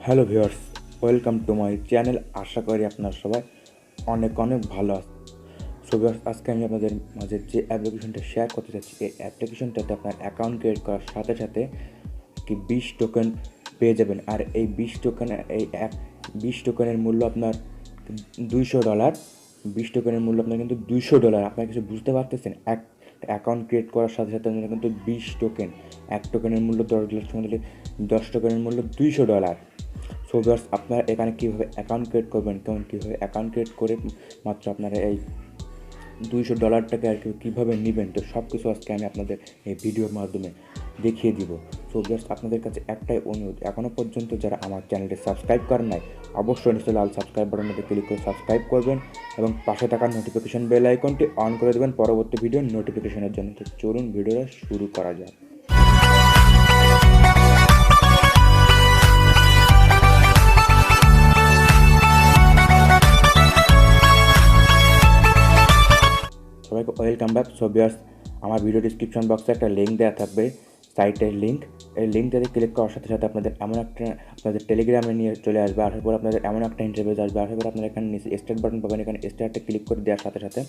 Hello viewers, welcome to my channel. আশা করি আপনারা সবাই অনেক অনেক ভালো আছেন। সো ভিউয়ার্স, আজকে আমি আপনাদের মাঝে যে অ্যাপ্লিকেশনটা শেয়ার করতে চাচ্ছি, এই অ্যাপ্লিকেশনটাতে আপনার অ্যাকাউন্ট ক্রিয়েট করার সাথে সাথে কি 20 টোকেন পেয়ে যাবেন। আর এই 20 টোকেনের মূল্য আপনার $200। 20 টোকেনের মূল্য আপনার কিন্তু $200। আপনারা কিছু বুঝতে পারতেছেন? এক অ্যাকাউন্ট ক্রিয়েট করার সাথে সাথে আপনারা কিন্তু 20 টোকেন, এক টোকেনের মূল্য $10 সময় 10 টোকেনের মূল্য $200। সো ভিউয়ার্স, আপনারা এখানে কীভাবে অ্যাকাউন্ট ক্রিয়েট করবেন, কীভাবে অ্যাকাউন্ট ক্রিয়েট করে মাত্র আপনারা এই $200টাকে আর কীভাবে নেবেন, তো সব কিছু আজকে আমি আপনাদের এই ভিডিওর মাধ্যমে দেখিয়ে দিব। সো ভিউয়ার্স, আপনাদের কাছে একটাই অনুরোধ, এখনও পর্যন্ত যারা আমার চ্যানেলটি সাবস্ক্রাইব করেন নাই, অবশ্যই নিচে লাল সাবস্ক্রাইব বাটনটিতে ক্লিক করে সাবস্ক্রাইব করবেন এবং পাশে থাকা নোটিফিকেশন বেল আইকনটি অন করে দেবেন পরবর্তী ভিডিওর নোটিফিকেশনের জন্য। তো চলুন ভিডিওটা শুরু করা যাক। সবাইকে ওয়েলকাম ব্যাক। সো ভিউয়ার্স, আমার ভিডিও ডিসক্রিপশন বক্সে একটা লিঙ্ক দেওয়া থাকবে, সাইটের লিঙ্ক। এই লিঙ্কটাতে ক্লিক করার সাথে সাথে আপনাদের টেলিগ্রামে নিয়ে চলে আসবে। আসার পর আপনাদের এমন একটা ইন্টারফেস আসবে। আসার পর আপনারা এখানে নিচে স্টার্ট বাটন পাবেন। এখানে স্টার্টে ক্লিক করে দেওয়ার সাথে সাথে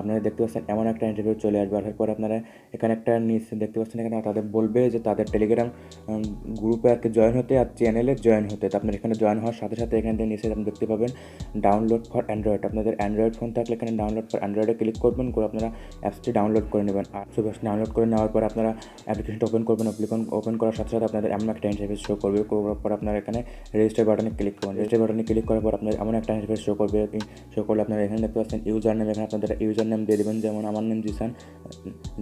আপনারা দেখতে পাচ্ছেন এমন একটা ইন্টারভিউ চলে আসবে। আসার পর আপনারা এখানে একটা নিচে দেখতে পাচ্ছেন, এখানে তাদের বলবে যে তাদের টেলিগ্রাম গ্রুপে আর কি জয়েন হতে আর চ্যানেলে জয়েন হতে। তো আপনার এখানে জয়েন হওয়ার সাথে সাথে এখানে নিচে আপনি দেখতে পাবেন ডাউনলোড ফর অ্যান্ড্রয়েড। আপনাদের অ্যান্ড্রয়েড ফোন থাকলে এখানে ডাউনলোড ফর অ্যান্ড্রয়েডে ক্লিক করবেন, করে আপনারা অ্যাপসটি ডাউনলোড করে নেবেন। আর ডাউনলোড করে নেওয়ার পর আপনারা অ্যাপ্লিকেশনটা ওপেন করবেন। ওপেন করার সাথে সাথে আপনাদের এমন একটা ইন্টারফেস শো করবে। করার পর আপনারা এখানে রেজিস্টার বাটনে ক্লিক করবেন। রেজিস্টার বাটনে ক্লিক করার পর আপনার এমন একটা ইন্টারফেস শো করবে। শো করলে আপনারা এখানে দেখতে পাচ্ছেন ইউজার নেম। এখানে আপনাদের ইউজার নেম দিয়ে দেবেন, যেমন আমার নাম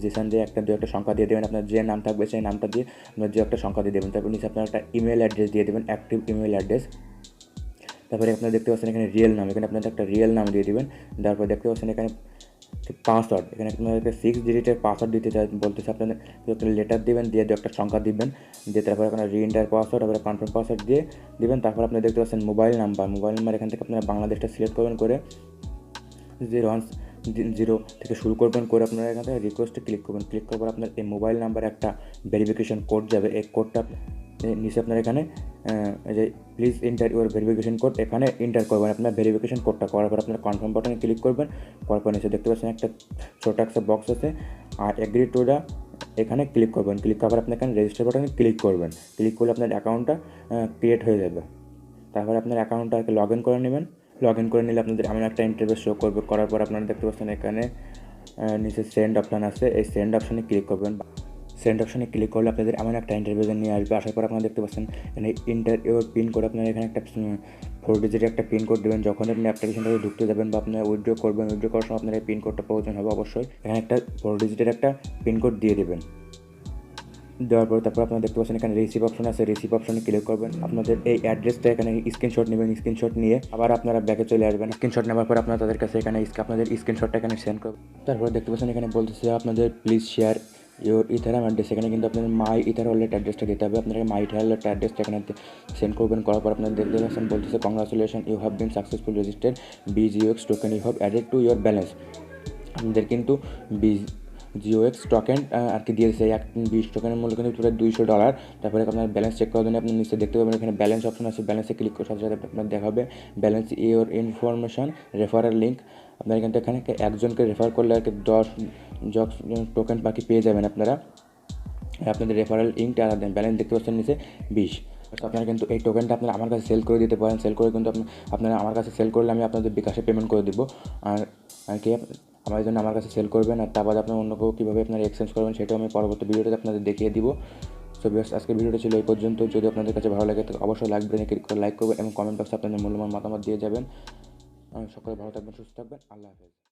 জিসান দিয়ে দু একটা সংখ্যা দিয়ে দেবেন। আপনার যে নাম থাকবে সেই নামটা দিয়ে আপনার যে একটা সংখ্যা দিয়ে দেবেন। তারপর নিচে আপনার একটা ইমেল অ্যাড্রেস দিয়ে দেবেন, অ্যাক্টিভ ইমেল অ্যাড্রেস। তারপরে আপনারা দেখতে পাচ্ছেন এখানে রিয়েল নাম, এখানে আপনাদের একটা রিয়েল নাম দিয়ে দেবেন। তারপর দেখতে পাচ্ছেন এখানে পাসওয়ার্ড, এখানে আপনাদেরকে 6 ডিজিটের পাসওয়ার্ড দিতে বলতেছে। আপনাদের একটা লেটার দিবেন, দিয়ে দু একটা সংখ্যা দিবেন, দিয়ে তারপরে আপনারা রিএন্টার পাসওয়ার্ড, তারপরে কনফার্ম পাসওয়ার্ড দিয়ে দিবেন। তারপর আপনি দেখতে পাচ্ছেন মোবাইল নাম্বার এখান থেকে আপনারা বাংলাদেশটা সিলেক্ট করবেন, করে 0 থেকে শুরু করবেন। করে আপনারা এখান থেকে রিকোয়েস্টে ক্লিক করবেন। ক্লিক করার পর আপনার এই মোবাইল নাম্বারে একটা ভেরিফিকেশন কোড যাবে। এই কোডটা নিচে আপনার এখানে যে please enter your verification code, এখানে এন্টার করবেন আপনার ভেরিফিকেশন কোডটা। করার পর আপনার কনফার্ম বাটনে ক্লিক করবেন। করার পর নিচে দেখতে পাচ্ছেন একটা ছোটো একটা বক্স আছে, আর এগ্রি টুটা এখানে ক্লিক করবেন। ক্লিক করার পর আপনি এখানে রেজিস্টার বাটনে ক্লিক করবেন। ক্লিক করলে আপনার অ্যাকাউন্টটা ক্রিয়েট হয়ে যাবে। তারপরে আপনার অ্যাকাউন্টটাকে লগ ইন করে নেবেন। লগ ইন করে নিলে আপনাদের এমন একটা ইন্টারফেস শো করবে। করার পর আপনারা দেখতে পাচ্ছেন এখানে নিচে সেন্ড অপশান আছে, এই সেন্ড অপশানে ক্লিক করবেন। সেন্ড অপশানে ক্লিক করলে আপনাদের এমন একটা ইন্টারভিউ নিয়ে আসবে। আসার পর আপনারা দেখতে পাচ্ছেন এখানে ইন্টার ইউর পিন কোড। আপনারা এখানে একটা 4 ডিজিটের একটা পিন কোড দেবেন। যখন আপনি অ্যাপ্লিকেশনটাকে ঢুকতে যাবেন বা আপনারা উইথড্র করবেন, উইথড্র করার সময় আপনার এই পিন কোডটা প্রয়োজন হবে অবশ্যই। এখানে একটা 4 ডিজিটের একটা পিন কোড দিয়ে দেবেন। দেওয়ার পর তারপর আপনারা দেখতে পাচ্ছেন এখানে রিসিভ অপশন আছে, রিসিভ অপশনে ক্লিক করবেন। আপনাদের এই অ্যাড্রেসটা এখানে স্ক্রিনশট নেবেন। স্ক্রিনশট নিয়ে আবার আপনারা ব্যাকে চলে আসবেন। স্ক্রিনশট নেওয়ার পর আপনারা তাদের কাছে এখানে আপনাদের স্ক্রিনশটটা এখানে সেন্ড করবেন। তারপরে দেখতে পাচ্ছেন এখানে বলতেছে আপনাদের please share your Ethereum address. এখানে কিন্তু আপনাদের মাই ইথার ওয়ালেট অ্যাড্রেসটা দিতে হবে। আপনারা মাই ইথার ওয়ালেট অ্যাড্রেসটা এখানে সেন্ড করবেন। করার পর আপনারা দেখতে পাচ্ছেন বলতেছে congratulation, you have been successful registered BGX token you have added to your balance. আপনাদের কিন্তু BGX টোকেন আর কি দিয়েছে, 20 টোকেনের মূল্য কিন্তু পুরো $200। তারপরে আপনার ব্যালেন্স চেক করার জন্য আপনি নিচে দেখতে পাবেন এখানে ব্যালেন্স অপশন আছে। ব্যালেন্সে ক্লিক করার সাথে সাথে আপনার দেখাবে balance your information referral link. আপনারা কিন্তু এখানে একজনকে রেফার করলে আর কি 10 টোকেন বাকি পেয়ে যাবেন আপনারা। আপনাদের রেফারেল লিঙ্কটা আর ব্যালেন্স দেখতে পাচ্ছেন নিচে 20। আপনারা কিন্তু এই টোকেনটা আপনারা আমার কাছে সেল করে দিতে পারেন। সেল করে কিন্তু আপনারা আমার কাছে সেল করলে আমি আপনাদের বিকাশে পেমেন্ট করে দেবো। আর কি আমার জন্য আমার কাছে সেল করবেন, আর তারপর আপনার অন্য কেউ কীভাবে আপনারা এক্সচেঞ্জ করবেন সেটাও আমি পরবর্তী ভিডিওতে আপনাদের দেখিয়ে দিব। সো ভিউয়ার্স, আজকের ভিডিওটা ছিল এই পর্যন্ত। যদি আপনাদের কাছে ভালো লাগে তো অবশ্যই লাইক করবেন এবং কমেন্ট বক্সে আপনাদের মূল্যবান মতামত দিয়ে যাবেন। সকলে ভালো থাকবেন, সুস্থ থাকবেন। আল্লাহ হাফেজ।